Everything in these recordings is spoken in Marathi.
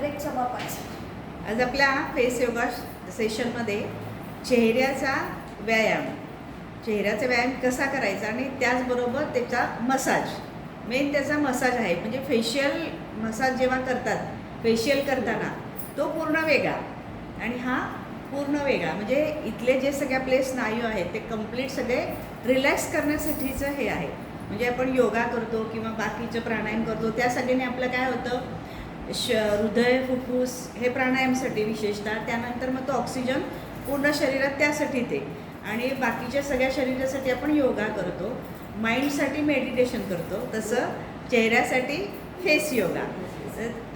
डायरेक्ट समापास. आज आपल्या फेस योगा सेशनमध्ये चेहऱ्याचा व्यायाम कसा करायचा आणि त्याचबरोबर त्याचा मसाज, मेन त्याचा मसाज आहे. म्हणजे फेशियल मसाज जेव्हा करतात, फेशियल करताना तो पूर्ण वेगळा आणि हा पूर्ण वेगळा. म्हणजे इथले जे सगळे आपले स्नायू आहेत ते कंप्लीट सगळे रिलॅक्स करण्यासाठीचं हे आहे. म्हणजे आपण योगा करतो किंवा बाकीचं प्राणायाम करतो, त्या सगळ्यांनी आपलं काय होतं, हृदय, फुफ्फुस हे प्राणायामसाठी विशेषतः. त्यानंतर मग तो ऑक्सिजन पूर्ण शरीरात, त्यासाठी ते. आणि बाकीच्या सगळ्या शरीरासाठी आपण योगा करतो, माइंडसाठी मेडिटेशन करतो. तसं चेहऱ्यासाठी फेस योगा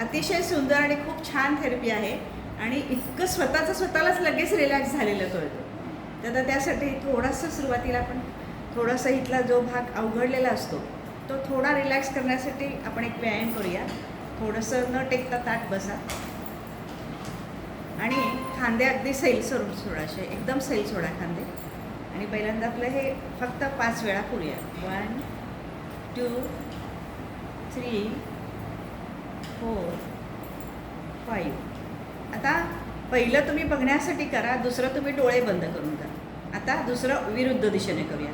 अतिशय सुंदर आणि खूप छान थेरपी आहे. आणि इतकं स्वतःलाच लगेच रिलॅक्स झालेलं कळतं. तर त्यासाठी थोडासा सुरुवातीला आपण थोडासा इथला जो भाग अवघडलेला असतो तो थोडा रिलॅक्स करण्यासाठी आपण एक व्यायाम करूया. थोडंसं न टेकता ताट बसा आणि खांदे अगदी सैल सोडा, असे एकदम सैल सोडा खांदे. आणि पहिल्यांदा आपलं हे फक्त 5 वेळा करूया. 1 2 3 4 5. आता पहिलं तुम्ही बघण्यासाठी करा, दुसरं तुम्ही डोळे बंद करून करा. आता दुसरं विरुद्ध दिशेने करूया.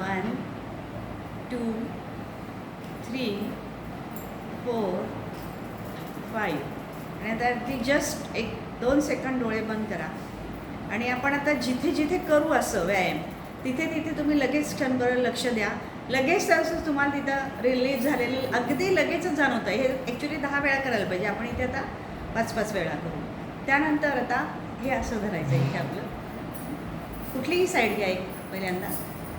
1 2 3 4 5. आणि आता ती जस्ट 1-2 सेकंद डोळे बंद करा. आणि आपण आता जिथे जिथे करू असं व्यायाम, तिथे तिथे तुम्ही लगेच क्षणभर लक्ष द्या. लगेच असं तुम्हाला तिथं रिलीज झालेलं अगदी लगेचच जाणवतं. हे ॲक्च्युली 10 वेळा करायला पाहिजे, आपण इथे आता 5-5 वेळा करू. त्यानंतर आता हे असं धरायचं आहे, इथे आपलं कुठलीही साईड घ्या एक पहिल्यांदा.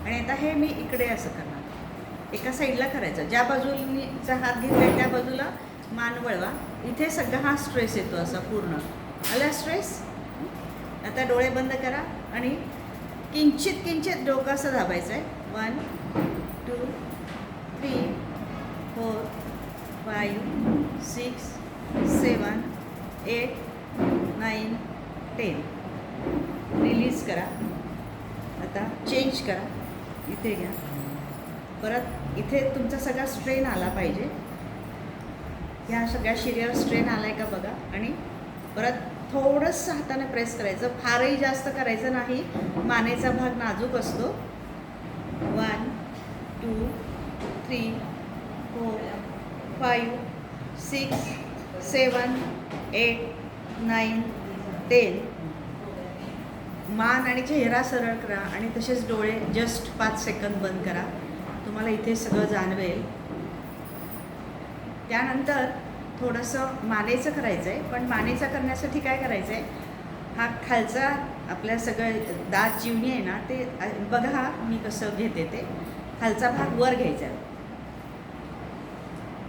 आणि आता हे मी इकडे असं करणार, एका साईडला करायचं. ज्या बाजूचा हात घेतला आहे त्या बाजूला मान वळवा. इथे सगळा हा स्ट्रेस येतो असा पूर्ण आला स्ट्रेस. आता डोळे बंद करा आणि किंचित डोकं असं दाबायचं आहे. 1 2 3 4 5 6 7 8 9 10. रिलीज करा. आता चेंज करा, इथे घ्या. परत इथे तुमचा सगळा स्ट्रेन आला पाहिजे. ह्या सगळ्या शरीरावर स्ट्रेन आला आहे का बघा. आणि परत थोडंसं हाताने प्रेस करायचं, फारही जास्त करायचं नाही, मानेचा भाग नाजूक असतो. 1 2 3 4 5 6 7 8 9 10. मान आणि चेहरा सरळ करा आणि तसेच डोळे जस्ट 5 सेकंद बंद करा. तुम्हाला इथे सगळं जाणवेल. त्यानंतर थोडंसं मानेचं करायचं आहे. पण मानेचं करण्यासाठी काय करायचं आहे, हा खालचा आपल्या सगळं दात चिवणी आहे ना, ते बघा मी कसं घेते. ते खालचा भाग वर घ्यायचा आहे,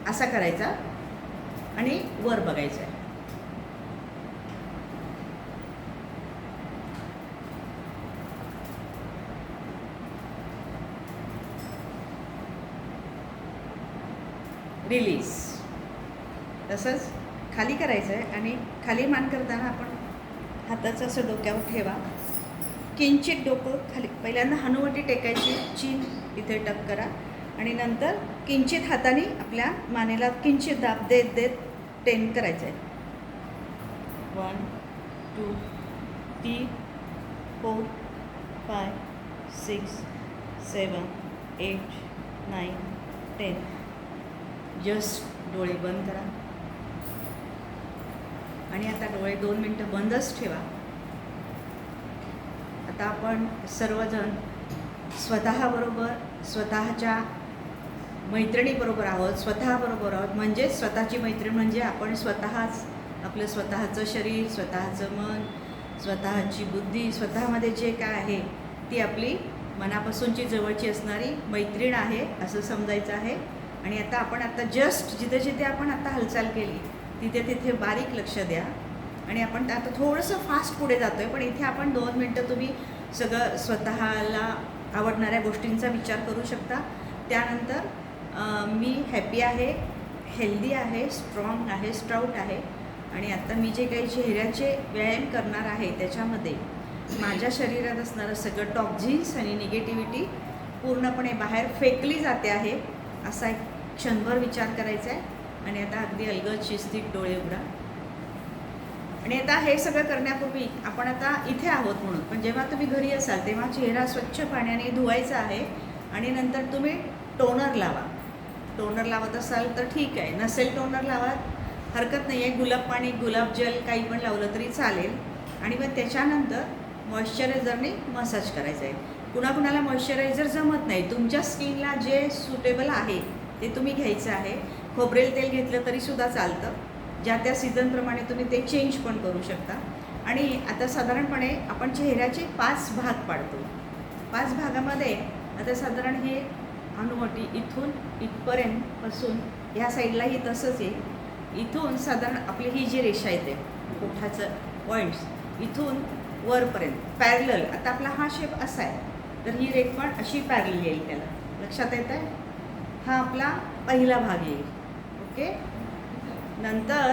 असा करायचा आणि वर बघायचं आहे. रिलीज. तसंच खाली करायचं आहे आणि खाली मान करताना आपण हाताचं असं डोक्यावर ठेवा. किंचित डोकं खाली, पहिल्यांदा हनुवटी टेकायची, चीन इथे टक करा आणि नंतर किंचित हाताने आपल्या मानेला किंचित दाब देत देत 10 करायचं आहे. 1 2 3 4 5 6 7 8 9 10. जस्ट डोळे बंद करा आणि आता डोळे 2 मिनटं बंदच ठेवा. आता आपण सर्वजण स्वतःबरोबर, स्वतःच्या मैत्रिणीबरोबर आहोत, स्वतःबरोबर आहोत. म्हणजेच स्वतःची मैत्रीण म्हणजे आपण स्वतःच. आपलं स्वतःचं शरीर, स्वतःचं मन, स्वतःची बुद्धी, स्वतःमध्ये जे काय आहे ती आपली मनापासूनची जवळची असणारी मैत्रीण आहे असं समजायचं आहे. आणि आता जस्ट जिथे जिथे आपण आता हालचाल केली तिथे तिथे बारीक लक्ष द्या. आणि आपण आता थोडंसं फास्ट पुढे जातो आहे, पण इथे आपण 2 मिनटं तुम्ही सगळं स्वतःला आवडणाऱ्या गोष्टींचा विचार करू शकता. त्यानंतर मी हॅपी आहे, हेल्दी आहे, स्ट्रॉंग आहे, स्ट्राउट आहे. आणि आता मी जे काही चेहऱ्याचे व्यायाम करणार आहे त्याच्यामध्ये माझ्या शरीरात असणारं सगळं टॉक्झिन्स आणि निगेटिव्हिटी पूर्णपणे बाहेर फेकली जाते आहे, असा एक क्षणभर विचार करायचा आहे. आणि आता अगदी अलगद शिस्तीत डोळे उघडा. आणि आता हे सगळं करण्यापूर्वी आपण आता इथे आहोत म्हणून, पण जेव्हा तुम्ही घरी असाल तेव्हा चेहरा स्वच्छ पाण्याने धुवायचा आहे आणि नंतर तुम्ही टोनर लावा. टोनर लावत असाल तर ठीक आहे, नसेल टोनर लावा हरकत नाही आहे. गुलाब पाणी, गुलाब जल काही पण लावलं तरी चालेल. आणि मग त्याच्यानंतर मॉइश्चरायझरने मसाज करायचं आहे. कुणाकुणाला मॉइश्चरायझर जमत नाही, तुमच्या स्किनला जे सुटेबल आहे ते तुम्ही घ्यायचं आहे. खोबरेल तेल घेतलं तरीसुद्धा चालतं, ज्या त्या सीझनप्रमाणे तुम्ही ते चेंज पण करू शकता. आणि आता साधारणपणे आपण चेहऱ्याचे 5 भाग पाडतो. 5 भागामध्ये आता साधारण हे अनुवटी इथून इथपर्यंत पासून ह्या साईडलाही तसंच आहे. इथून साधारण आपली ही जी रेषा येते ओठाचं पॉईंट्स इथून वरपर्यंत पॅरलल. आता आपला हा शेप असा आहे तर ही रेख पण अशी पॅरलल येईल. त्याला लक्षात येत आहे? हा आपला पहिला भाग येईल. ओके. नंतर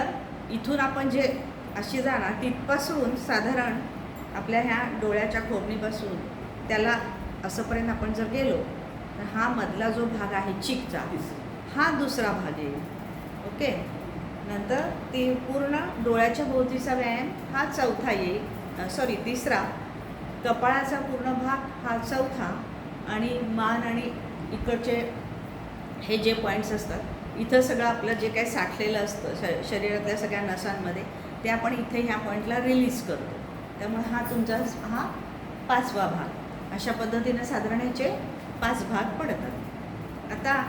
इथून आपण जे अशी जाणार तिथपासून साधारण आपल्या ह्या डोळ्याच्या खोबणीपासून त्याला असंपर्यंत आपण जर गेलो तर हा मधला जो भाग आहे चिकचा हा दुसरा भाग येईल. ओके. नंतर ती पूर्ण डोळ्याच्या भोवतीचा व्यायाम हा चौथा येईल, तिसरा. कपाळाचा पूर्ण भाग हा चौथा. आणि मान आणि इकडचे हे जे पॉईंट्स असतात इथं सगळं आपलं जे काही साठलेलं असतं शरीरातल्या सगळ्या नसांमध्ये ते आपण इथे ह्या पॉईंटला रिलीज करतो. त्यामुळे हा तुमचा हा 5वा भाग. अशा पद्धतीनं साधारण ह्याचे 5 भाग पडतात. आता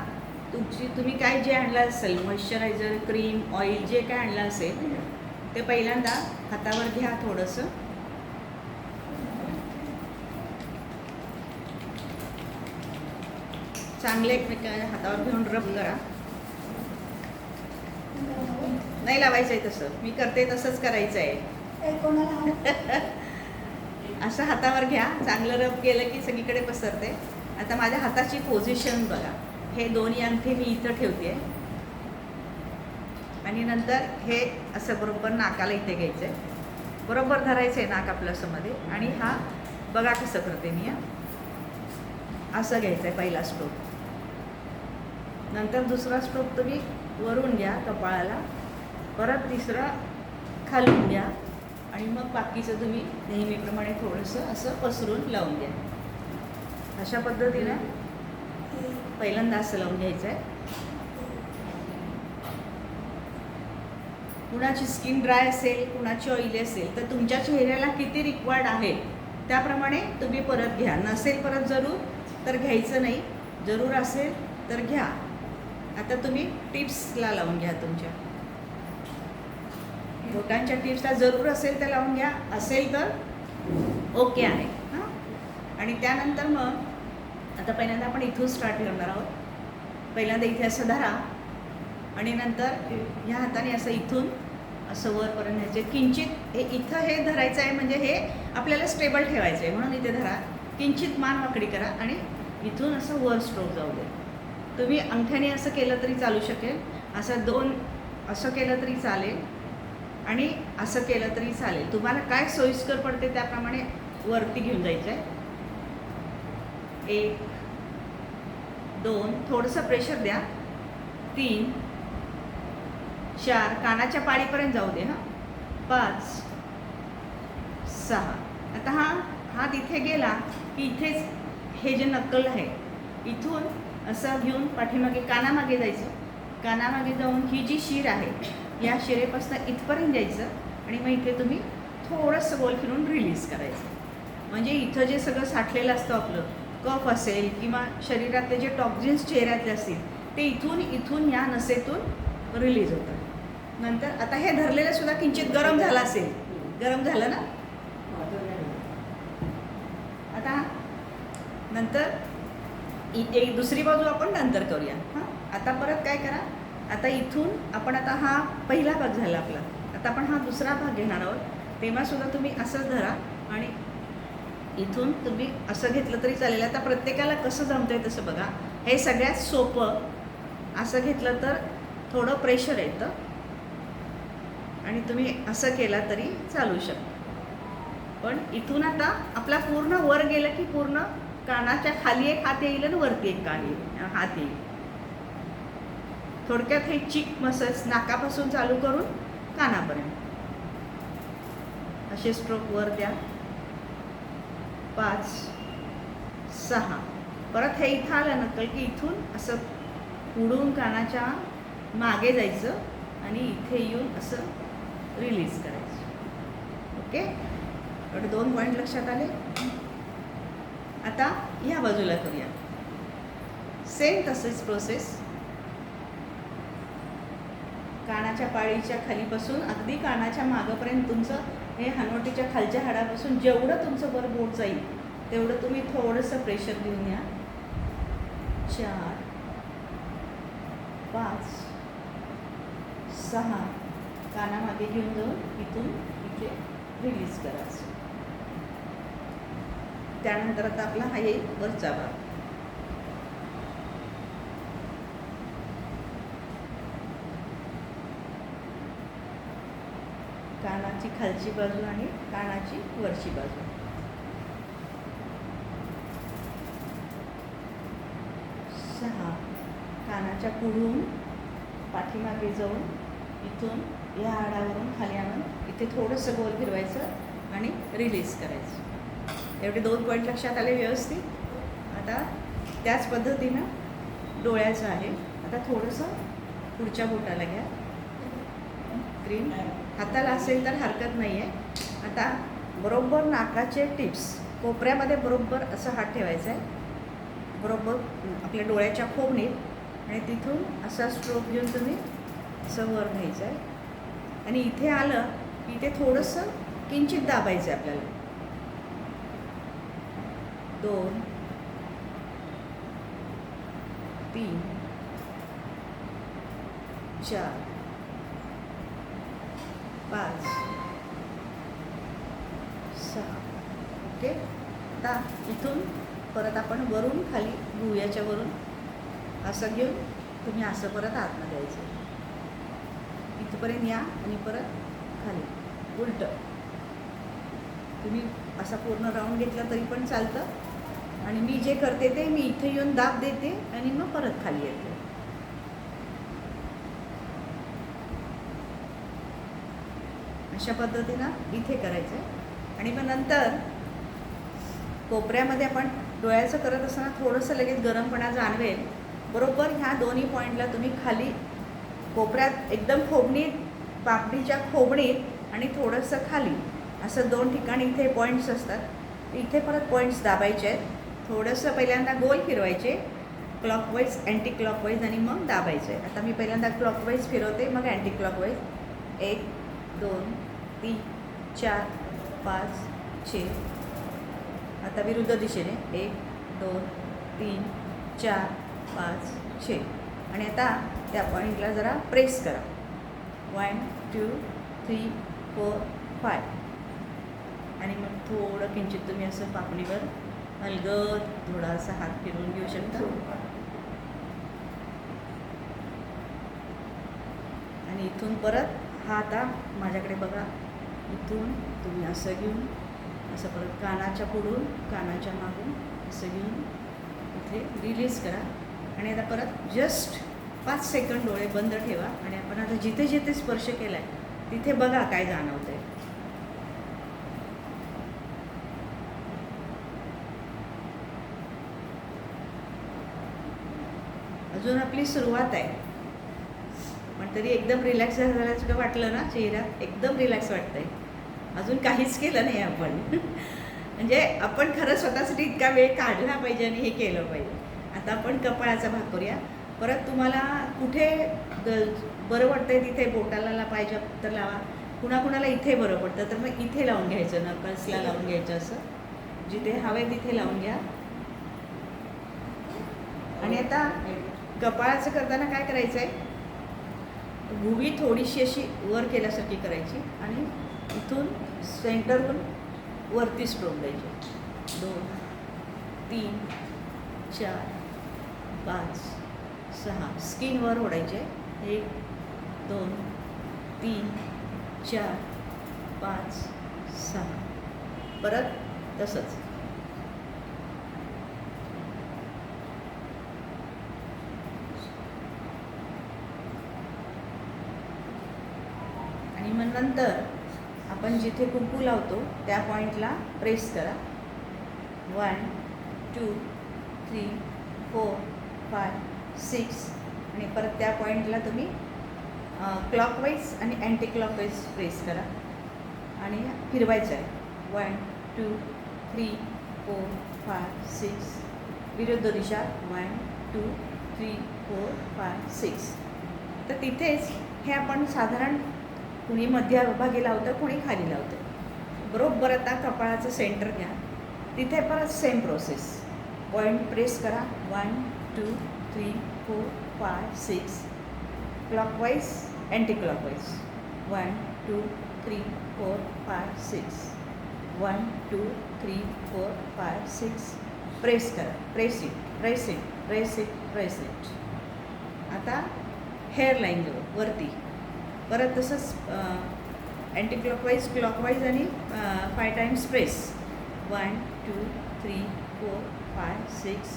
तुम्ही काय जे आणलं असेल मॉइश्चरायझर, क्रीम, ऑइल जे काय आणलं असेल ते पहिल्यांदा हातावर घ्या. थोडंसं चांगले एकमेकांच्या हातावर घेऊन रब करा. नाही लावायचं आहे तसं, मी करते तसंच करायचं आहे. असं हातावर घ्या, चांगलं रब केलं की सगळीकडे पसरते. आता माझ्या हाताची पोझिशन बघा. हे दोन्ही अंगठे मी इथं ठेवते आणि नंतर हे असं बरोबर नाकाला इथे घ्यायचं आहे. बरोबर धरायचं आहे नाक आपलं असं मध्ये. आणि हा बघा कसं करते मी. असं घ्यायचं आहे पहिला स्ट्रोक. नंतर दुसरा स्ट्रोक तुम्ही वरून घ्या कपाळाला, परत तिसरा खालून घ्या आणि मग बाकीचं तुम्ही नेहमीप्रमाणे थोडंसं असं पसरून लावून घ्या. अशा पद्धतीनं पहिल्यांदा असं लावून घ्यायचं आहे. कुणाची स्किन ड्राय असेल, कुणाची ऑइली असेल तर तुमच्या चेहऱ्याला किती रिक्वायर्ड आहे त्याप्रमाणे तुम्ही परत घ्या. नसेल परत जरूर तर घ्यायचं नाही, जरूर असेल तर घ्या. आता तुम्ही टिप्सला लावून घ्या. तुमच्या बोटांच्या टिप्सला जरूर असेल तर लावून घ्या, असेल तर ओके आहे. हां. आणि त्यानंतर मग आता पहिल्यांदा आपण इथून स्टार्ट करणार आहोत. पहिल्यांदा इथे असं धरा आणि नंतर ह्या हाताने असं इथून असं वरपर्यंत न्यायचे. किंचित हे इथं हे धरायचं आहे म्हणजे हे आपल्याला स्टेबल ठेवायचं आहे म्हणून इथे धरा. किंचित मान वाकडी करा आणि इथून असं वर स्ट्रोक जाऊ दे. तुम्ही अंगठ्याने असं केलं तरी चालू शकेल, असं 2 असं केलं तरी चालेल आणि असं केलं तरी चालेल. तुम्हाला काय सोयीस्कर पडते त्याप्रमाणे वरती घेऊन जायचं आहे. 1 2 थोडंसं प्रेशर द्या. 3 4 कानाच्या पाळीपर्यंत जाऊ दे. हां. 5 6 आता हा हात इथे गेला की इथेच हे जे नक्कल आहे इथून असं घेऊन पाठीमागे कानामागे जायचं. कानामागे जाऊन ही जी शीर आहे या शिरेपासून इथपर्यंत द्यायचं आणि मग इथे तुम्ही थोडंसं गोल फिरून रिलीज करायचं. म्हणजे इथं जे सगळं साठलेलं असतं आपलं कफ असेल किंवा शरीरातले जे टॉक्झिन्स चेहऱ्यातले असतील ते इथून या नसेतून रिलीज होतात. नंतर आता हे धरलेलं सुद्धा किंचित गरम झालं असेल. गरम झालं ना. आता नंतर एक दुसरी बाजू आपण नंतर करूया. हां. आता परत काय करा. आता इथून आपण आता हा पहिला भाग झाला आपला. आता आपण हा दुसरा भाग घेणार आहोत. तेव्हासुद्धा तुम्ही असंच धरा आणि इथून तुम्ही असं घेतलं तरी चालेल. आता प्रत्येकाला कसं जमतं आहे तसं बघा. हे सगळ्यात सोपं असं घेतलं तर थोडं प्रेशर येतं आणि तुम्ही असं केलं तरी चालू शकतं. पण इथून आता आपला पूर्ण वर गेलं की पूर्ण कानाच्या खाली एक हात येईल आणि वरती एक हात येईल. थोडक्यात हे चीक मसल्स नाकापासून चालू करून कानापर्यंत असे स्ट्रोक वर द्या. 5 6. परत हे इथं आलं नकल की इथून असं उडून कानाच्या मागे जायचं आणि इथे येऊन असं रिलीज करायचं. ओके, एवढे 2 पॉईंट लक्षात आले. आता ह्या बाजूला करूया सेम तसेच प्रोसेस. कानाच्या पाळीच्या खालीपासून अगदी कानाच्या मागेपर्यंत तुमचं हे हनवटीच्या खालच्या हाडापासून जेवढं तुमचं वर बोट जाईल तेवढं तुम्ही थोडंसं प्रेशर देऊन या. 4 5 6. कानामागे घेऊन जाऊन इथून इथे रिलीज करायचं. त्यानंतर आता आपला हा येईल वरचा भाग. कानाची खालची बाजू आणि कानाची वरची बाजू. 6. कानाच्या पुढून पाठीमागे जाऊन इथून या हाडावरून खाली आणून इथे थोडंसं गोल फिरवायचं आणि रिलीज करायचं. एवढे 2 पॉईंट लक्षात आले व्यवस्थित. आता त्याच पद्धतीनं डोळ्याचं आहे. आता थोडंसं पुढच्या बोटाला घ्या. क्रीम हाताला असेल तर हरकत नाही आहे. आता बरोबर नाकाचे टिप्स कोपऱ्यामध्ये बरोबर असं हात ठेवायचा आहे, बरोबर आपल्या डोळ्याच्या खोबणीत, आणि तिथून असा स्ट्रोक घेऊन तुम्ही असं वर घ्यायचं आहे. आणि इथे आलं की इथे थोडंसं किंचित दाबायचं आहे आपल्याला. 2 3 4 5 6. ओके, आता इथून परत आपण वरून खाली गुह्याच्या वरून असं घेऊन तुम्ही असं परत आतमध्ये यायचं. इथपर्यंत या आणि परत खाली उलटं. तुम्ही असा पूर्ण राऊंड घेतला तरी पण चालतं. आणि मी जे करते ते मी इथे येऊन दाब देते आणि मग परत खाली येते. अशा पद्धतीनं इथे करायचं आहे. आणि मग नंतर कोपऱ्यामध्ये आपण डोळ्याचं करत असताना थोडंसं लगेच गरमपणा जाणवेल. बरोबर ह्या दोन्ही पॉईंटला तुम्ही खाली कोपऱ्यात एकदम खोबणीत, पापडीच्या खोबणीत आणि थोडंसं खाली असं 2 ठिकाणी इथे पॉईंट्स असतात. इथे परत पॉईंट्स दाबायचे आहेत. थोडंसं पहिल्यांदा गोल फिरवायचे, क्लॉकवाईज अँटी क्लॉकवाईज, आणि मग दाबायचे. आता मी पहिल्यांदा क्लॉकवाईज फिरवते, मग अँटी क्लॉकवाईज. 1 2 3 4 5 6. आता विरुद्ध दिशेने 1 2 3 4 5 6. आणि आता त्या पॉईंटला जरा प्रेस करा. 1 2 3 4 5. आणि मग थोडं किंचित तुम्ही असं पापणीवर हलगत थोडासा हात फिरवून घेऊ शकता. आणि इथून परत हा आता माझ्याकडे बघा. इथून तुम्ही असं घेऊन असं परत कानाच्या पुढून कानाच्या मागून असं घेऊन इथे रिलीज करा. आणि आता परत जस्ट 5 सेकंड डोळे बंद ठेवा. आणि आपण आता जिथे जिथे स्पर्श केला आहे तिथे बघा काय जाणवतं आहे. अजून आपली सुरुवात आहे, पण तरी एकदम रिलॅक्स झाल्याचं वाटलं ना, चेहरा एकदम रिलॅक्स वाटतंय. अजून काहीच केलं नाही आपण. म्हणजे आपण खरं स्वतःसाठी इतका वेळ काढला पाहिजे आणि हे केलं पाहिजे. आता आपण कपाळाचा भाग करूया. परत तुम्हाला कुठे बरं वाटतंय तिथे बोटाला पाहिजे तर लावा. कुणाकुणाला इथे बरं पडतं तर मग इथे लावून घ्यायचं, नकल्सला लावून घ्यायचं. असं जिथे हवे तिथे लावून घ्या. आणि आता कपाळाचं करताना काय करायचं आहे, गुवी थोडीशी अशी वर केल्यासारखी करायची आणि इथून सेंटरवरून वरती स्ट्रोक द्यायचे. 2 3 4 5 6. स्किन वर ओढायचे. 1 2 3 4 5 6. परत तसंच. आणि मग नंतर आपण जिथे कुंकू लावतो त्या पॉईंटला प्रेस करा. 1 2 3 4 5 6 आणि परत त्या पॉईंटला तुम्ही क्लॉकवाईज आणि अँटी क्लॉकवाईज प्रेस करा आणि फिरवायचं आहे. 1 2 3 4 5 6 विरुद्ध दिशा 1 2 3 4 5 6. तर तिथेच हे आपण साधारण कुणी मध्यभागी लावतं, कुणी खाली लावतं. बरोबर आता कपाळाचं सेंटर घ्या, तिथे परत सेम प्रोसेस. पॉईंट प्रेस करा. 1 2 3 4 5 6 क्लॉकवाईज अँटी क्लॉकवाईज 1 2 3 4 5 6 1 2 3 4 5 6 प्रेस करा. Press it press it press it press it. आता हेअरलाईनजवळ वरती परत तसंच अँटी क्लॉकवाईज क्लॉकवाईज आणि 5 टाइम्स प्रेस. 1 2 3 4 5 6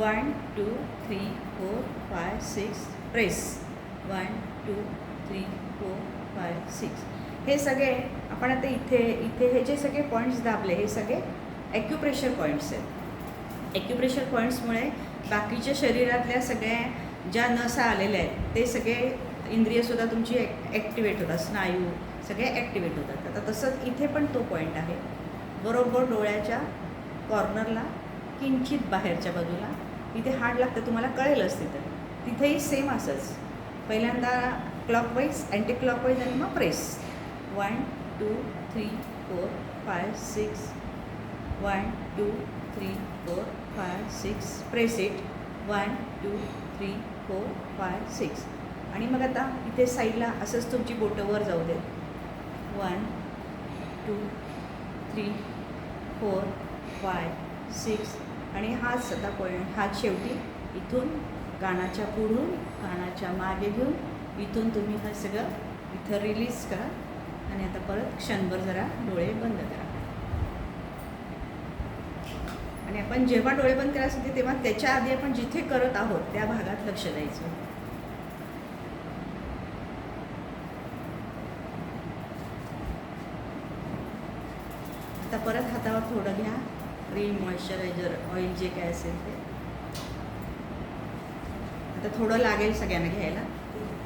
1 2 3 4 5 6 प्रेस. 1 2 3 4 5 6. हे सगळे आपण आता इथे इथे हे जे सगळे पॉईंट्स दाबले हे सगळे ॲक्युप्रेशर पॉईंट्स आहेत. ॲक्युप्रेशर पॉईंट्समुळे बाकीच्या शरीरातल्या सगळ्या ज्या नसा आलेल्या आहेत ते सगळे इंद्रियसुद्धा तुमची ॲक्टिवेट होतात, स्नायू सगळे ॲक्टिवेट होतात. आता तसंच इथे पण तो पॉईंट आहे, बरोबर डोळ्याच्या कॉर्नरला किंचित बाहेरच्या बाजूला. इथे हाड लागतं, तुम्हाला कळेलच तिथं. तिथेही सेम असंच पहिल्यांदा क्लॉकवाईज अँटी क्लॉकवाईज आणि मग प्रेस. 1 2 3 4 5 6 1 2 3 4 5 6 press it. 1 2 3 4 5 6 आणि मग आता इथे साईडला असंच तुमची बोटं वर जाऊ देत. 1 2 3 4 5 6 आणि हाच आता पॉईंट, हाच शेवटी इथून कानाच्या पुढून कानाच्या मागे घेऊन इथून तुम्ही हे सगळं इथं रिलीज करा आणि आता परत क्षणभर जरा डोळे बंद करा. आणि आपण जेव्हा डोळे बंद करायचे होते तेव्हा त्याच्या आधी आपण जिथे करत आहोत त्या भागात लक्ष द्यायचं. आता परत हातावर थोडं घ्या, क्रीम मॉइश्चरायझर ऑइल जे काय असेल ते. आता थोडं लागेल सगळ्यांना घ्यायला,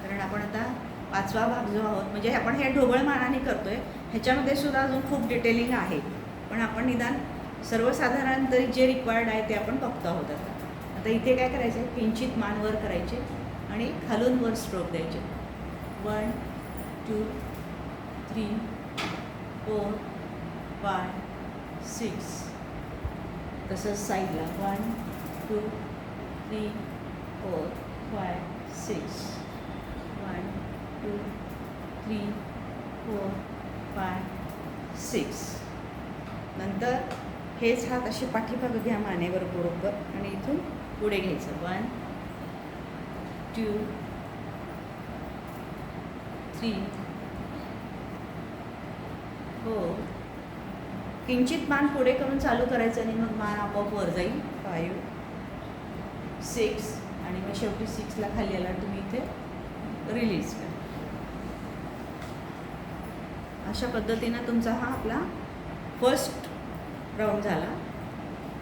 कारण आपण आता 5वा भाग जो आहोत म्हणजे आपण हे ढोबळ मानाने करतोय, ह्याच्यामध्ये सुद्धा अजून खूप डिटेलिंग आहे, पण आपण निदान सर्वसाधारण तरी जे रिक्वायर्ड आहे ते आपण बघतो आहोत. आता इथे काय करायचं आहे, किंचित मान वर करायचे आणि खालून वर स्ट्रोक द्यायचे. 1 2 3 4 5 6 तसंच साईडला 1 2 3 4 5 6 1 2 3 4 5 6. नंतर हेच हात असे पाठीमागं घ्या मानेवर बरोबर आणि इथून पुढे घ्यायचं. 1 2 3 4 किंचित मान पुढे करून चालू करायचं आणि मग मान आपोआप वर जाईल. 5 6 आणि मग शेवटी 6ला खाली आला तुम्ही इथे रिलीज करा. अशा पद्धतीनं तुमचा हा आपला फर्स्ट राऊंड झाला.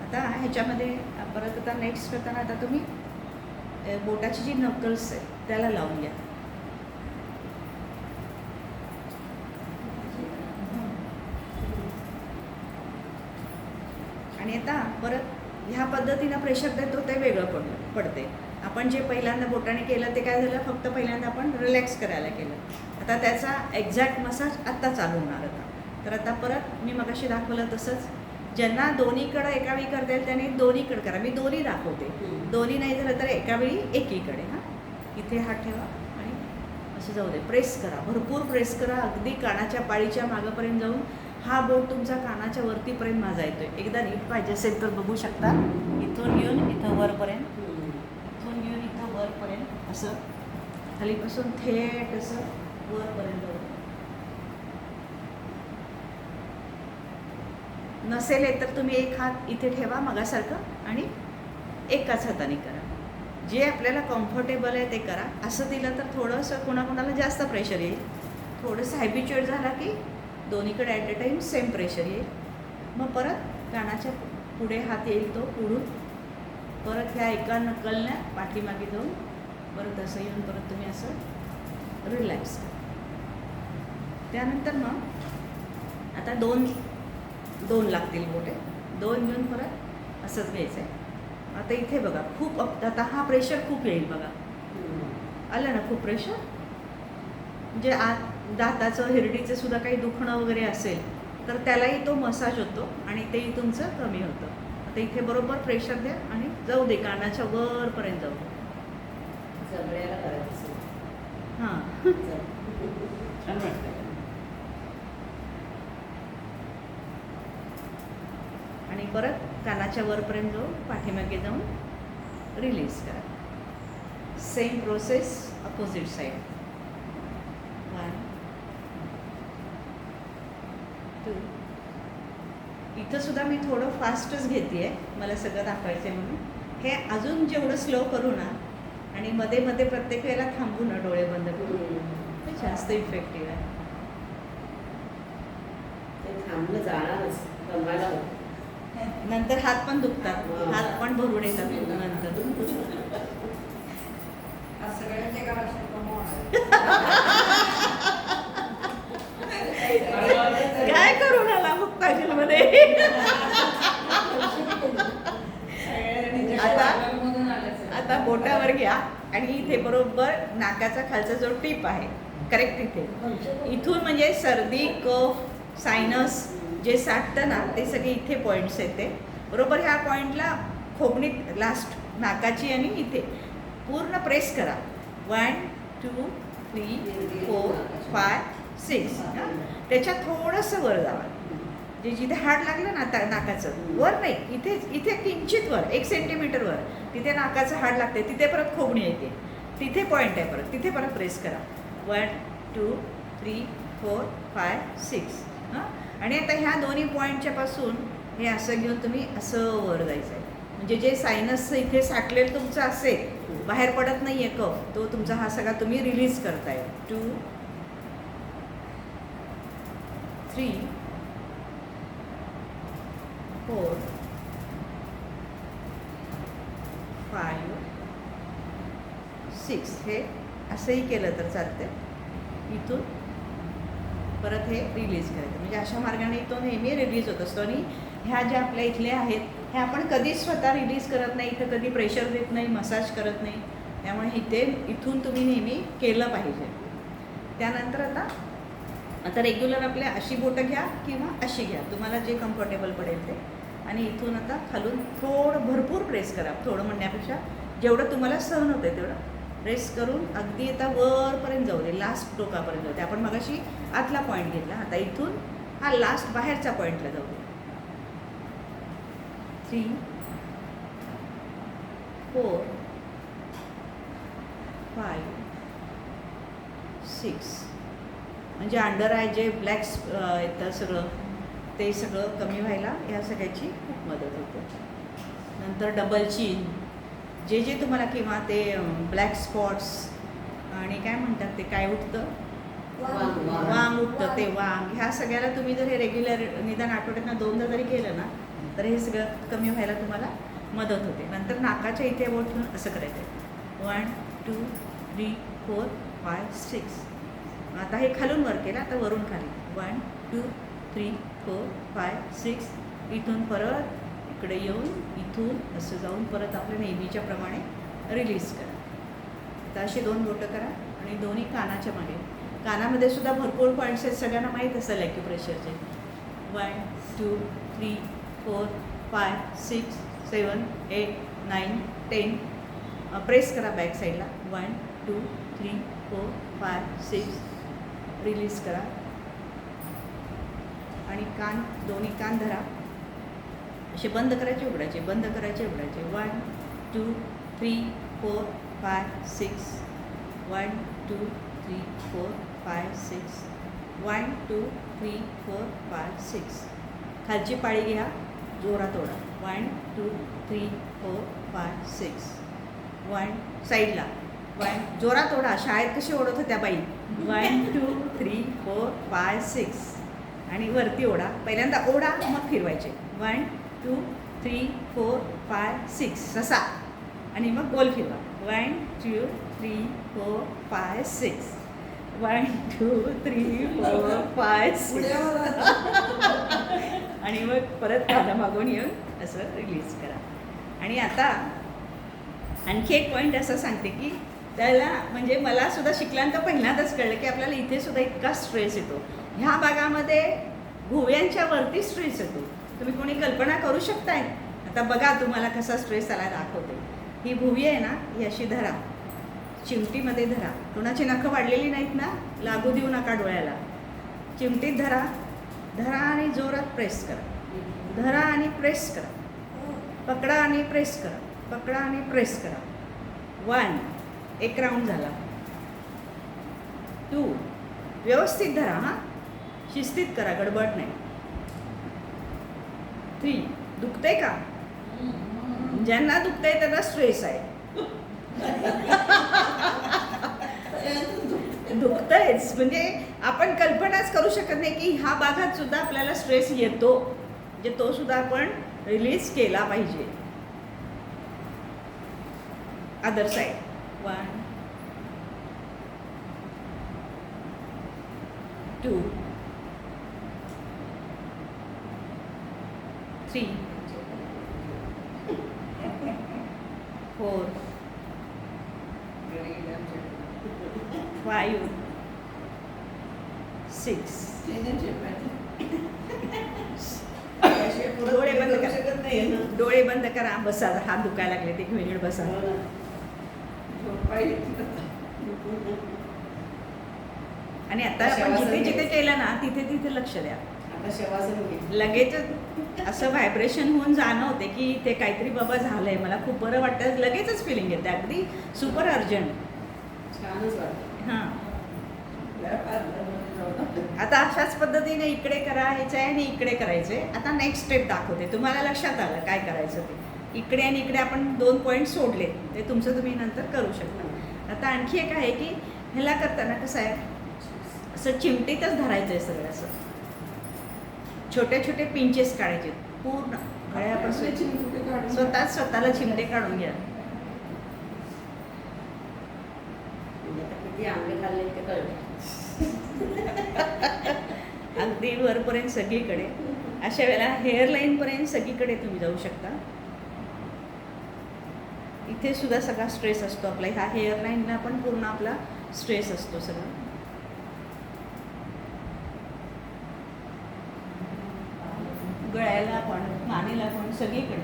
आता ह्याच्यामध्ये परत आता नेक्स्ट करताना आता तुम्ही बोटाची जी नकल्स आहेत त्याला लावून घ्या. आणि आता परत ह्या पद्धतीनं प्रेशर देतो ते वेगळं पडते. आपण जे पहिल्यांदा बोटाने केलं ते काय झालं, फक्त पहिल्यांदा आपण रिलॅक्स करायला केलं. आता त्याचा एक्झॅक्ट मसाज आत्ता चालू होणार होता. तर आता परत मी मगाशी दाखवलं तसंच ज्यांना दोन्हीकडं एका वेळी करता येईल त्याने दोन्हीकडे करा. मी दोन्ही दाखवते, दोन्ही नाही झालं तर एका वेळी एकीकडे. हां, इथे हात ठेवा आणि असं जाऊ दे, प्रेस करा, भरपूर प्रेस करा, अगदी कानाच्या पाळीच्या मागंपर्यंत जाऊन हा बोट तुमचा कानाच्या वरतीपर्यंत माझा येतोय. एकदा नीट पाहिजे असेल तर बघू शकता. इथून घेऊन इथं वरपर्यंत, इथून घेऊन इथं वरपर्यंत, असं खालीपासून थेट असं वरपर्यंत. नसेल तर तुम्ही एक हात इथे ठेवा मगासारखं आणि एकाच हाताने करा. जे आपल्याला कम्फर्टेबल आहे ते करा. असं दिलं तर थोडंसं कोणाकोणाला जास्त प्रेशर येईल थोडंसं हॅबिच्युएट झाला की दोन्हीकडे at a time same pressure येईल. मग परत कानाच्या पुढे हात येईल तो पुढून परत ह्या एका नकलने पाठीमागे जाऊन परत असं येऊन परत तुम्ही असं रिलॅक्स करा. त्यानंतर मग आता दोन लागतील बोटे, 2 घेऊन परत असंच घ्यायचं आहे. आता इथे बघा खूप आता हा प्रेशर खूप येईल बघा, आलं ना खूप प्रेशर. म्हणजे दाताचं हिरडीचं सुद्धा काही दुखणं वगैरे असेल तर त्यालाही तो मसाज होतो आणि तेही तुमचं कमी होतं. आता इथे बरोबर प्रेशर द्या आणि जाऊ दे कानाच्या वरपर्यंत जाऊ दे. सगळ्याला करायचं. हां छान वाटतं. आणि परत कानाच्या वरपर्यंत जाऊन पाठीमागे जाऊन रिलीज करा. Same process opposite side. 1 2. इथं सुद्धा मी थोडं फास्टच घेते आहे, मला सगळं दाखवायचं आहे म्हणून. हे अजून जेवढं स्लो करू ना आणि मध्ये मध्ये प्रत्येक वेळेला थांबू ना डोळे बंद करून, ते जास्त इफेक्टिव्ह आहे. ते थांबलं जाणारच, थांबायला होतं. नंतर हात पण दुखतात, हात पण भरून येतात नंतर. काय करून आला मुक्ताजीमध्ये. आता बोटावर घ्या आणि इथे बरोबर नाकाचा खालचा जो टीप आहे करेक्ट इथून म्हणजे सर्दी, कफ, सायनस जे साठतं ना ते सगळे इथे पॉईंट्स आहेत. ते बरोबर ह्या पॉईंटला खोबणीत लास्ट नाकाची आणि इथे पूर्ण प्रेस करा. 1 2 3 4 5 6. त्याच्यात थोडंसं वर जावा, जे जिथे हाड लागलं ना नाकाचं वर नाही, इथे किंचित वर 1 सेंटीमीटर वर तिथे नाकाचं हाड लागते, तिथे परत खोबणी येते, तिथे पॉईंट आहे परत, तिथे परत प्रेस करा. 1 2 3 4 5 6. आणि आता ह्या दोन्ही पॉईंटच्या पासून हे असं घेऊन तुम्ही असं वर जायचं आहे. म्हणजे जे सायनस इथे साठलेलं तुमचं असेल, बाहेर पडत नाही आहे कफ, तो तुमचा हा सगळा तुम्ही रिलीज करताय. 2 3 4 5 6. हे असंही केलं तर चालतं. इथून परत हे रिलीज करायचं. म्हणजे अशा मार्गाने तो नेहमी रिलीज होत असतो. आणि ह्या ज्या आपल्या इथल्या आहेत ह्या आपण कधीच स्वतः रिलीज करत नाही, इथं कधी प्रेशर देत नाही, मसाज करत नाही. त्यामुळे इथून तुम्ही नेहमी केलं पाहिजे. त्यानंतर आता रेग्युलर आपल्या अशी बोटं घ्या किंवा अशी घ्या, तुम्हाला जे कम्फर्टेबल पडेल ते. आणि इथून आता खालून थोडं भरपूर प्रेस करा. थोडं म्हणण्यापेक्षा जेवढं तुम्हाला सहन होतं तेवढं प्रेस करून अगदी आता वरपर्यंत जाऊ दे, लास्ट टोकापर्यंत जाऊ दे. आपण मगाशी आतला पॉईंट घेतला, आता इथून हा लास्ट बाहेरच्या पॉईंटला जाऊ दे. 3 4 5 6. म्हणजे अंडर आय जे ब्लॅक्स येतं सगळं ते सगळं कमी व्हायला या सगळ्याची खूप मदत होते. नंतर डबल चीन जे तुम्हाला किंवा ते ब्लॅक स्पॉट्स आणि काय म्हणतात ते काय उठतं, वांग उठतं, ते वांग, ह्या सगळ्याला तुम्ही जर हे रेग्युलर निदान आठवड्यातनं 2दा जरी केलं ना तर हे सगळं कमी व्हायला तुम्हाला मदत होते. नंतर नाकाच्या इथे बोट ठेवून असं करायचं. 1 2 3 4 5 6. आता हे खालून वर केलं, आता वरून खाली 1 2 3 4 5 6. इथून परत इकडे येऊन इथून असं जाऊन परत आपल्या नेहमीच्या प्रमाणे रिलीज करा. आता अशी 2 बोटं करा आणि दोन्ही कानाच्या मागे. कानामध्ये सुद्धा भरपूर पॉईंट्स आहेत, सगळ्यांना माहीत असेल ॲक्युप्रेशरचे. 1 2 3 4 5 6 7 8 9 10. प्रेस करा बॅक साईडला. 1 2 3 4 5 6. रिलीज करा आणि दोन्ही कान धरा. असे बंद करायचे उघडायचे, बंद करायचे उघडायचे. 1 2 3 4 5 6. 1 2 3 4 5 6. 1 2 3 4 5 6. खालची पाळी घ्या, जोरात ओढा. 1 2 3 4 5 6. 1 साईडला 1 जोरात ओढा, शाळेत कशी ओढत होत्या बाई. 1 2 3 4 5 6 आणि वरती ओढा. पहिल्यांदा ओढा मग फिरवायचे. 1 2 3 4 5 6 ससा आणि मग गोल फिरवा. 1 2 3 4 5 6 1 2 3 4 5 6 आणि मग परत कांदा मागून येऊन असं रिलीज करा. आणि आता आणखी एक पॉईंट असं सांगते की त्याला म्हणजे मला सुद्धा शिकल्यानंतर पहिल्यांदाच कळलं की आपल्याला इथे सुद्धा इतका स्ट्रेस येतो. ह्या भागामध्ये भुवयांच्या वरती स्ट्रेस येतो. तुम्ही कोणी कल्पना करू शकताय? आता बघा तुम्हाला कसा स्ट्रेस आला दाखवते. ही भुवी आहे ना, ही अशी धरा, चिमटीमध्ये धरा. कोणाची नखं वाढलेली नाहीत ना, लागू देऊ नका डोळ्याला. चिमटीत धरा, धरा आणि जोरात प्रेस करा. धरा आणि प्रेस करा. पकडा आणि प्रेस करा. पकडा आणि प्रेस करा. 1 एक राऊंड झाला. 2 व्यवस्थित धरा, हां शिस्तीत करा, गडबड नाही. 3 दुखतंय का? ज्यांना दुखतंय त्यांना स्ट्रेस आहे. दुखतंयच म्हणजे आपण कल्पनाच करू शकत नाही की ह्या भागात सुद्धा आपल्याला स्ट्रेस येतो. म्हणजे तो सुद्धा आपण रिलीज केला पाहिजे. Other side. 1 2 3 4 5 6 डोळे बंद करा. डोळे बंद करा. बसा. हात दुखायला लागले ते घेऊन बसा. आणि आता आपण जिथे जिथे केलं ना तिथे तिथे लक्ष द्या. लगेच असं व्हायब्रेशन होऊन जाणवते की ते काहीतरी बाबा झालंय, मला खूप बरं वाटतं. लगेचच फिलिंग येते, अगदी सुपर अर्जंट. हां आता अशाच पद्धतीने इकडे करायचं आहे आणि इकडे करायचं आहे. आता नेक्स्ट स्टेप दाखवते. तुम्हाला लक्षात आलं काय करायचं ते. इकडे आणि इकडे आपण 2 पॉईंट सोडले, ते तुमचं तुम्ही नंतर करू शकता. आता आणखी एक आहे की ह्याला करताना कसं आहे, असं चिमटीतच धरायचं आहे सगळं. असं छोटे छोटे पिंचेस काढायचे पूर्ण गळ्यापासून. स्वतःला चिमटे काढून घ्या. किती आंबे खाल्ले ते कळलं. अगदी वरपर्यंत सगळीकडे. अशा वेळेला हेअरलाईनपर्यंत सगळीकडे तुम्ही जाऊ शकता. इथे सुद्धा सगळा स्ट्रेस असतो आपला. ह्या हेअरलाईनला पण पूर्ण आपला स्ट्रेस असतो सगळा. गळ्याला पण, मानेला पण, सगळीकडे.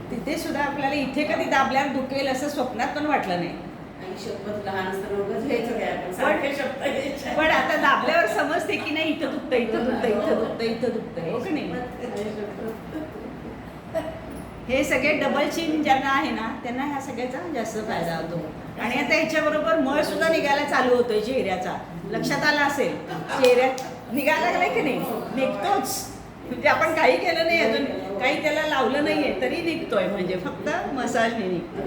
तिथे सुद्धा आपल्याला इथे कधी दाबल्यावर दुखेल असं स्वप्नात पण वाटलं नाही. आणि शपथ लहान असताना उगाच घ्यायचं काय आपण सारखे शब्द घ्यायचे. पण आता दाबल्यावर समजते की नाही, इथं दुखतं, इथं दुखतं, इथं दुखतं, इथं दुखतं. हो की नाही? हे सगळे डबल चिन ज्यांना आहे ना त्यांना ह्या सगळ्याचा जास्त फायदा होतो. आणि आता ह्याच्याबरोबर मळ सुद्धा निघायला चालू होतोय चेहऱ्याचा. लक्षात आलं असेल, चेहऱ्यात निघायला लागलाय की नाही? निघतोच. म्हणजे आपण काही केलं नाही अजून, काही त्याला लावलं नाहीये तरी निघतोय. म्हणजे फक्त मसाजने निघतो.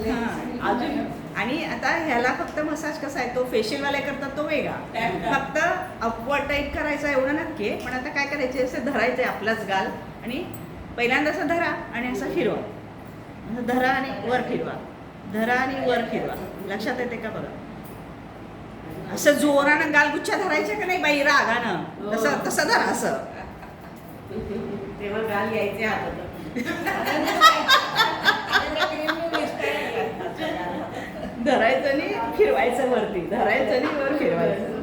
हां अजून. आणि आता ह्याला फक्त मसाज कसा आहे, तो फेशियलवाले करतात तो वेगळा. फक्त अपवर्ड टाईप करायचा एवढं नक्की आहे. पण आता काय करायचे, असं धरायचं आहे आपलाच गाल आणि पहिल्यांदा असं धरा आणि असं फिरवा. असं धरा आणि वर फिरवा, धरा आणि वर फिरवा. लक्षात येते का बघा? असं जोरानं गालगुच्छा धरायचं का नाही बाई रागानं, तसं तसं धरा. असं तेव्हा गाल यायचे हातात. धरायचं आणि फिरवायचं वरती, धरायचं आणि वर फिरवायचं.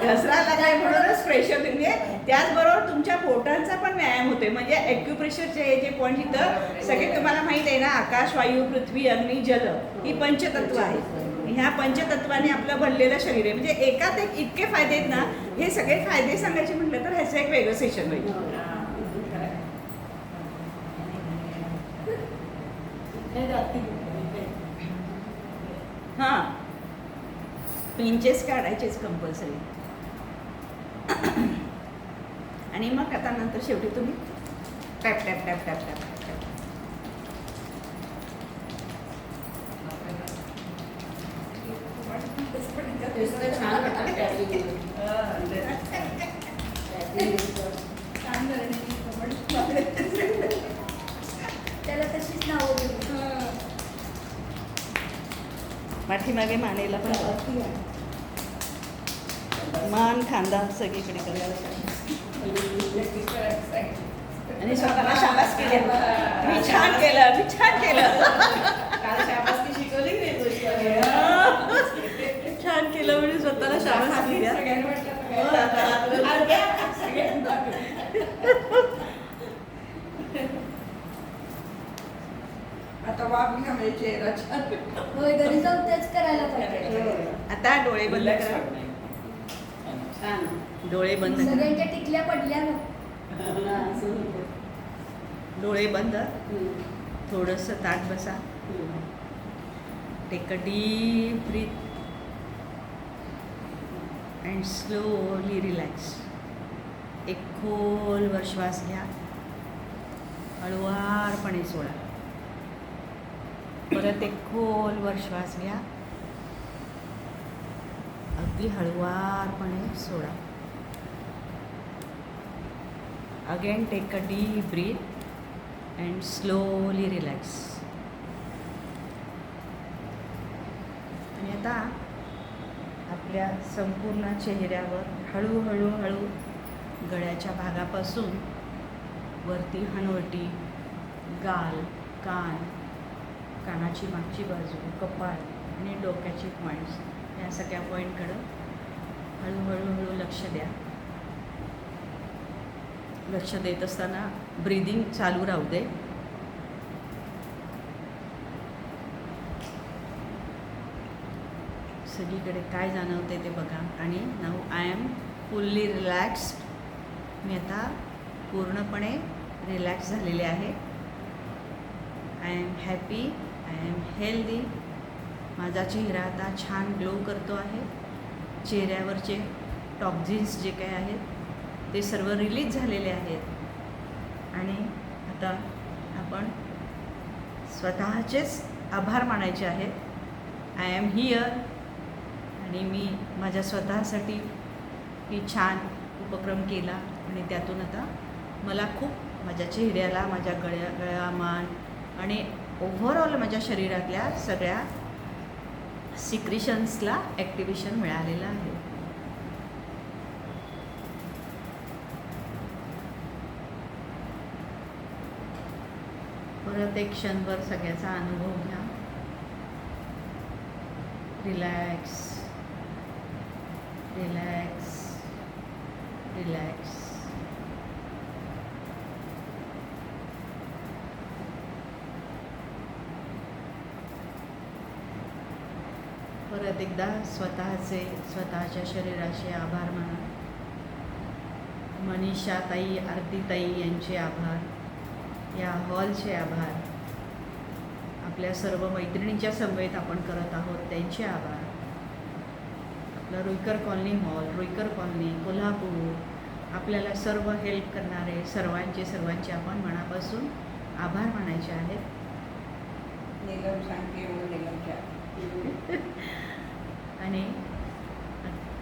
घसरा लागलाय म्हणूनच प्रेशर. म्हणजे त्याचबरोबर तुमच्या बोटांचा पण व्यायाम होतोय. म्हणजे ॲक्युप्रेशरचे जे पॉईंट इथं सगळे तुम्हाला माहीत आहे ना, आकाश, वायू, पृथ्वी, अग्नी, जल ही पंचतत्व आहेत. ह्या पंचतत्वाने आपलं बनलेलं शरीर आहे. म्हणजे एकात एक इतके फायदे आहेत ना. हे सगळे फायदे सांगायचे म्हटलं तर ह्याचं एक वेगळं सेशन होईल. हां पिंचेस काढायचेच कंपल्सरी. आणि मग आता नंतर शेवटी तुम्ही tap tap tap tap tap tap. नुसतं छान वाटतं tapping. त्याला तशीच नावं दिली. पाठीमागे मानेला पण बघा. मान खांदा सगळीकडे करा. आणि स्वतःला शाबास केली. मी छान केलं, मी छान केलं. काल शाबासकी शिकवली की नाही तू? छान केलं म्हणजे स्वतःला शाबास दिली. सगळ्यांना वाटलं सगळ्यांना. आता वाप घ्या म्हणजे चेहरा छान. होय, घरी जाऊन तेच करायला पाहिजे. आता डोळे बंद करा. छान. डोळे बंद करा. सगळ्यांच्या टिकल्या पडल्या ना. डोळे बंद. थोडंसं ताट बसा. Take a deep breath and slowly relax. एक खोलवर श्वास घ्या. हळुवारपणे सोडा. परत एक खोलवर श्वास घ्या. अगदी हळुवारपणे सोडा. Again take a deep breath and slowly relax. आणि आता आपल्या संपूर्ण चेहऱ्यावर हळूहळू हळू गळ्याच्या भागापासून वरती हनवटी, गाल, कान, कानाची मागची बाजू, कपाळ आणि डोक्याचे पॉईंट्स या सगळ्या पॉईंटकडं हळूहळू हळू लक्ष द्या. लक्ष देत असताना ब्रीदिंग चालू राहू दे. सगळीकडे काय जाणवते ते बघा. आणि now I am fully relaxed. मी आता पूर्णपणे रिलॅक्स झालेले आहे. I am happy, I am healthy. माझा चेहरा आता छान ग्लो करतो आहे. चेहऱ्यावरचे टॉक्झिन्स जे काय आहेत ते सर्व रिलीज झालेले आहेत. आणि आता आपण स्वतःचेच आभार मानायचे आहेत. I am here. आणि मी माझ्या स्वतःसाठी ही छान उपक्रम केला आणि त्यातून आता मला खूप माझ्या चेहऱ्याला, माझ्या गळ्या, मान आणि ओव्हरऑल माझ्या शरीरातल्या सगळ्या सिक्रिशन्सला ॲक्टिव्हेशन मिळालेलं आहे. परत एक क्षणभर सगळ्याचा अनुभव घ्या. Relax, relax, relax. परत एकदा स्वतःच्या शरीराचे आभार माना. मनीषा ताई, आरती ताई यांचे आभार. या हॉलचे आभार. आपल्या सर्व मैत्रिणींच्या समवेत आपण करत आहोत त्यांचे आभार. आपला Ruikar colony hall, Ruikar colony, Kolhapur, आपल्याला सर्व हेल्प करणारे सर्वांचे आपण मनापासून आभार मानायचे आहेत. नीलम सांगते एवढं नीलमच्या. आणि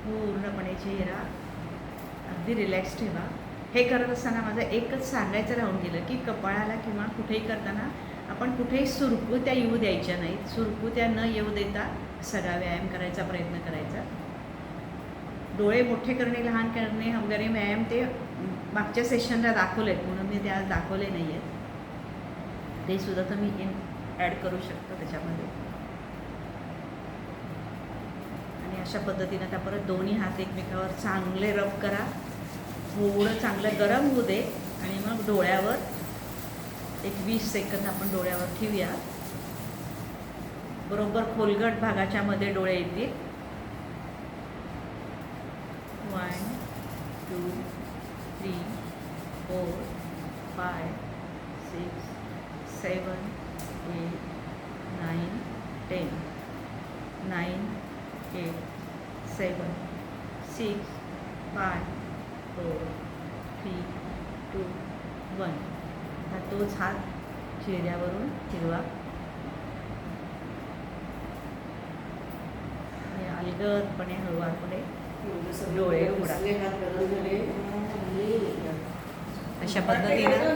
पूर्णपणे चेहरा अगदी रिलॅक्स ठेवा. हे करत असताना माझं एकच सांगायचं राहून गेलं की कपाळाला किंवा कुठेही करताना आपण कुठेही सुरकुत्या येऊ द्यायच्या नाहीत. सुरकुत्या न येऊ देता सगळा व्यायाम करायचा प्रयत्न करायचा. डोळे मोठे करणे, लहान करणे वगैरे व्यायाम ते मागच्या सेशनला दाखवलेत म्हणून मी ते आज दाखवले नाही आहेत. ते सुद्धा तुम्ही ॲड करू शकता त्याच्यामध्ये. आणि अशा पद्धतीनं आता परत दोन्ही हात एकमेकावर चांगले रब करा. थोडं चांगलं गरम होऊ दे आणि मग डोळ्यावर एक 20 सेकंद आपण डोळ्यावर ठेवूया. बरोबर खोलगट भागाच्या मध्ये डोळे येतील. 1 2 3 4 5 6 7 8 9 10. 9 8 7 6 5 4 3 2 1. आता तोच हात चेहऱ्यावरून फिरवा आणि अलगदपणे हळूवारपणे डोळे उघडा. हात गरम झाले. अशा पद्धतीनं